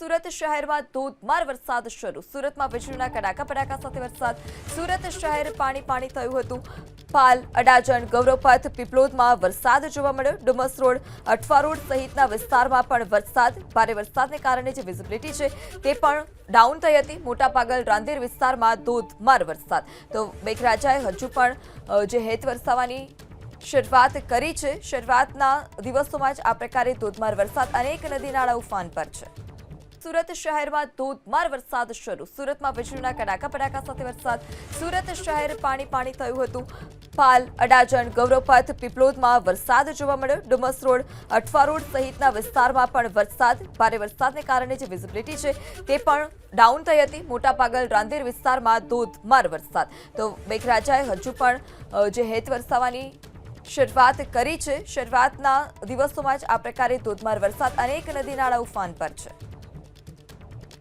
સુરત શહેરમાં ધોધમાર વરસાદ શરૂ. સુરતમાં વીજળીના કડાકા ભડાકા સાથે વરસાદ. સુરત શહેર પાણી થયું હતું. પાલ, અડાજણ, ગૌરવપથ, પીપલોદમાં વરસાદ જોવા મળ્યો. ડુમસ રોડ, અઠવા રોડ સહિતના વિસ્તારમાં પણ વરસાદ. ભારે વરસાદને કારણે જે વિઝિબિલિટી છે તે પણ ડાઉન થઈ હતી. મોટાપાગલ, રાંદેર વિસ્તારમાં ધોધમાર વરસાદ. તો મેઘરાજાએ હજુ પણ જે હેત વરસાવવાની શરૂઆત કરી છે. શરૂઆતના દિવસોમાં જ આ પ્રકારે ધોધમાર વરસાદ. અનેક નદી નાળા ઉફાન પર છે. સુરત શહેરમાં ધોધમાર વરસાદ શરૂ. સુરતમાં વીજળીના કડાકા ભડાકા સાથે વરસાદ. સુરત શહેર પાણી થયું હતું. પાલ, અડાજણ, ગૌરવપથ, પીપલોદમાં વરસાદ જોવા મળ્યો. ડુમસ રોડ, અઠવા રોડ સહિતના વિસ્તારમાં પણ વરસાદ. ભારે વરસાદને કારણે જે વિઝિબિલિટી છે તે પણ ડાઉન થઈ હતી. મોટાપાગલ, રાંદેર વિસ્તારમાં ધોધમાર વરસાદ. તો મેઘરાજાએ હજુ પણ જે હેત વરસાવવાની શરૂઆત કરી છે. શરૂઆતના દિવસોમાં જ આ પ્રકારે ધોધમાર વરસાદ. અનેક નદી નાળા ઉફાન પર છે.